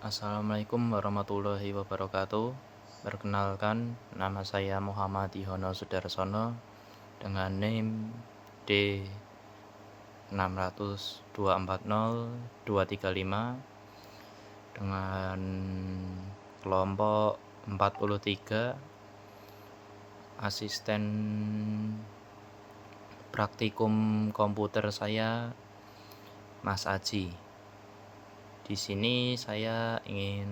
Assalamualaikum warahmatullahi wabarakatuh. Perkenalkan, nama saya Muhammad Ihono Sudarsono dengan NIM D60240235 dengan kelompok 43, asisten praktikum komputer saya Mas Aji. Di sini saya ingin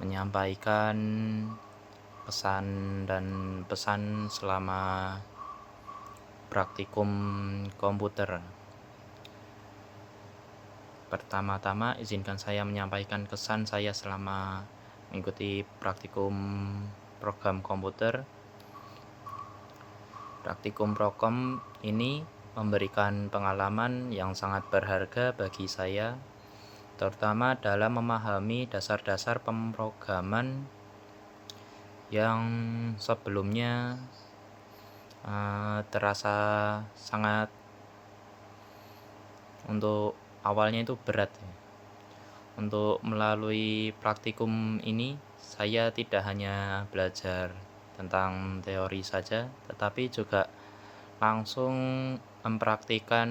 menyampaikan pesan selama praktikum komputer. Pertama-tama izinkan saya menyampaikan kesan saya selama mengikuti praktikum program komputer. Praktikum prokom ini memberikan pengalaman yang sangat berharga bagi saya, terutama dalam memahami dasar-dasar pemrograman yang sebelumnya terasa sangat, untuk awalnya itu berat ya. Untuk melalui praktikum ini saya tidak hanya belajar tentang teori saja, tetapi juga langsung mempraktikkan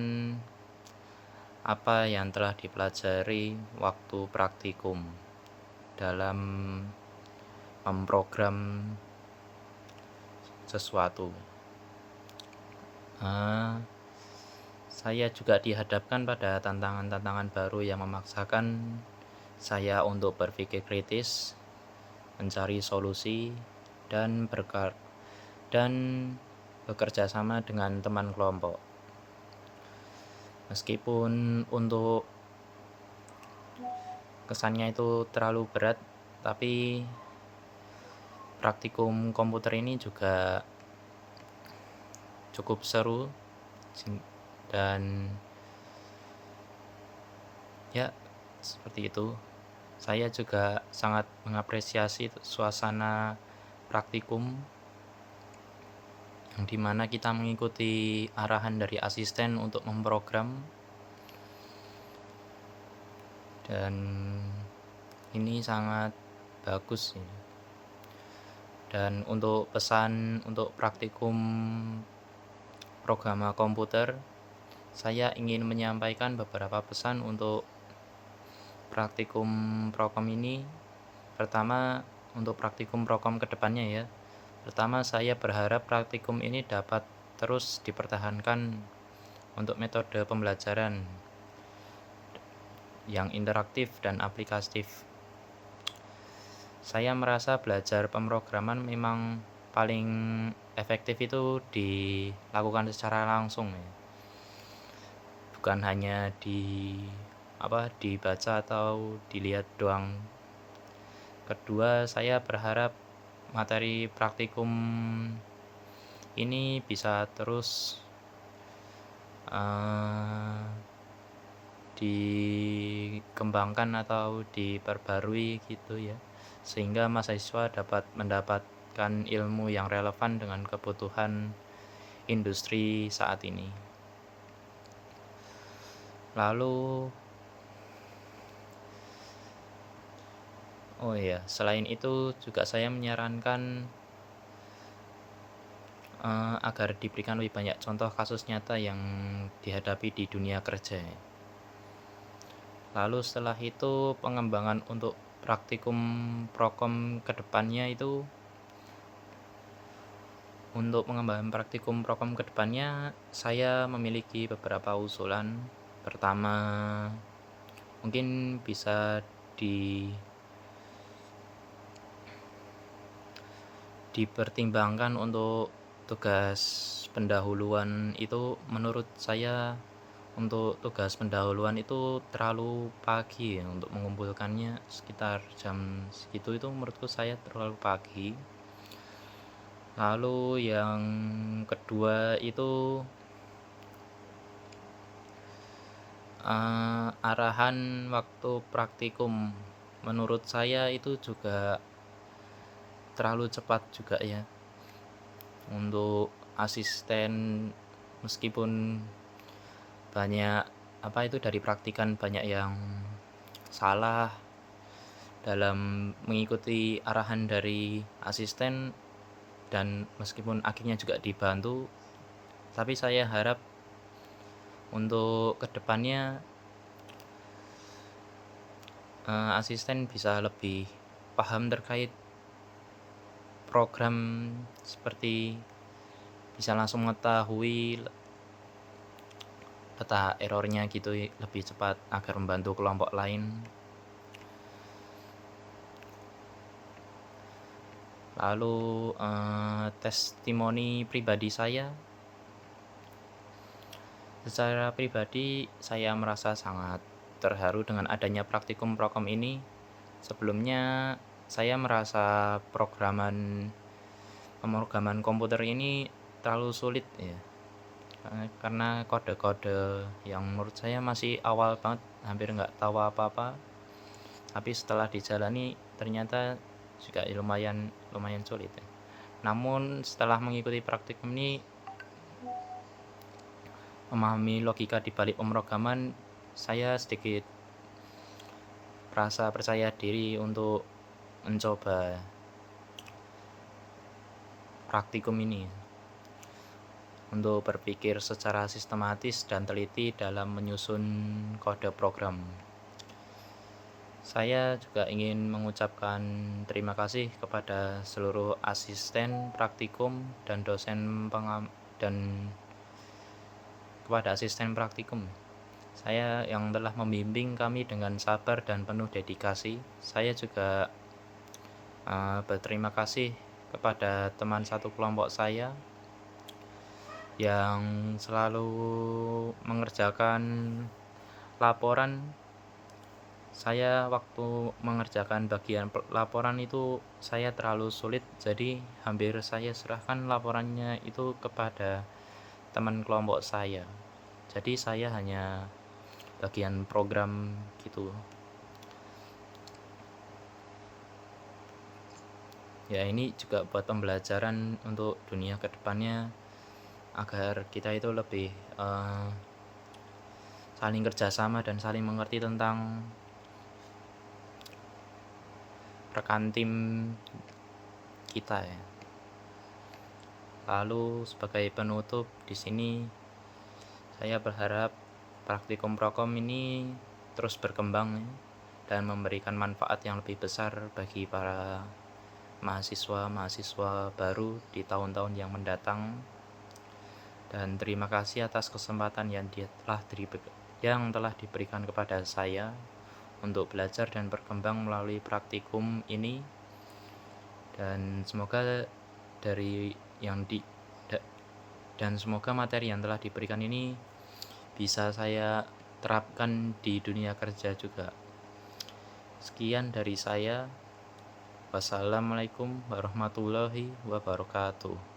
apa yang telah dipelajari waktu praktikum dalam memprogram sesuatu. Saya juga dihadapkan pada tantangan-tantangan baru yang memaksakan saya untuk berpikir kritis, mencari solusi, dan bekerja sama dengan teman kelompok. Meskipun untuk kesannya itu terlalu berat, tapi praktikum komputer ini juga cukup seru dan ya seperti itu. Saya juga sangat mengapresiasi suasana praktikum yang dimana kita mengikuti arahan dari asisten untuk memprogram, dan ini sangat bagus ya. Dan untuk pesan untuk praktikum program komputer, saya ingin menyampaikan beberapa pesan untuk praktikum prokom ini. Pertama, untuk praktikum prokom kedepannya ya. Pertama, saya berharap praktikum ini dapat terus dipertahankan untuk metode pembelajaran yang interaktif dan aplikatif. Saya merasa belajar pemrograman memang paling efektif itu dilakukan secara langsung ya. Bukan hanya dibaca atau dilihat doang. Kedua, saya berharap materi praktikum ini bisa terus dikembangkan atau diperbarui gitu ya, sehingga mahasiswa dapat mendapatkan ilmu yang relevan dengan kebutuhan industri saat ini. Lalu selain itu juga saya menyarankan agar diberikan lebih banyak contoh kasus nyata yang dihadapi di dunia kerja. Lalu setelah itu pengembangan untuk praktikum prokom kedepannya itu, untuk pengembangan praktikum prokom kedepannya saya memiliki beberapa usulan. Pertama, mungkin bisa dipertimbangkan untuk tugas pendahuluan itu. Menurut saya untuk tugas pendahuluan itu terlalu pagi ya, untuk mengumpulkannya sekitar jam segitu itu menurutku saya terlalu pagi. Lalu yang kedua itu arahan waktu praktikum menurut saya itu juga terlalu cepat juga ya. Untuk asisten, meskipun banyak dari praktikan banyak yang salah dalam mengikuti arahan dari asisten, dan meskipun akhirnya juga dibantu, tapi saya harap untuk kedepannya asisten bisa lebih paham terkait program, seperti bisa langsung mengetahui peta errornya gitu lebih cepat agar membantu kelompok lain. Lalu testimoni pribadi saya, secara pribadi saya merasa sangat terharu dengan adanya praktikum Prokom ini. Sebelumnya saya merasa pemrograman komputer ini terlalu sulit ya, karena kode-kode yang menurut saya masih awal banget, hampir nggak tahu apa-apa. Tapi setelah dijalani ternyata juga lumayan sulit ya. Namun setelah mengikuti praktikum ini, memahami logika di balik pemrograman, saya sedikit merasa percaya diri untuk mencoba praktikum ini, untuk berpikir secara sistematis dan teliti dalam menyusun kode program. Saya juga ingin mengucapkan terima kasih kepada seluruh asisten praktikum dan kepada asisten praktikum saya yang telah membimbing kami dengan sabar dan penuh dedikasi. Saya juga berterima kasih kepada teman satu kelompok saya yang selalu mengerjakan laporan. Saya waktu mengerjakan bagian laporan itu saya terlalu sulit, jadi hampir saya serahkan laporannya itu kepada teman kelompok saya. Jadi saya hanya bagian program gitu. Ya, ini juga buat pembelajaran untuk dunia kedepannya, agar kita itu lebih saling kerjasama dan saling mengerti tentang rekan tim kita ya. Lalu sebagai penutup di sini, saya berharap praktikum Prokom ini terus berkembang ya, dan memberikan manfaat yang lebih besar bagi para mahasiswa baru di tahun-tahun yang mendatang. Dan terima kasih atas kesempatan yang telah diberikan kepada saya untuk belajar dan berkembang melalui praktikum ini. Dan semoga semoga materi yang telah diberikan ini bisa saya terapkan di dunia kerja juga. Sekian dari saya. Wassalamualaikum warahmatullahi wabarakatuh.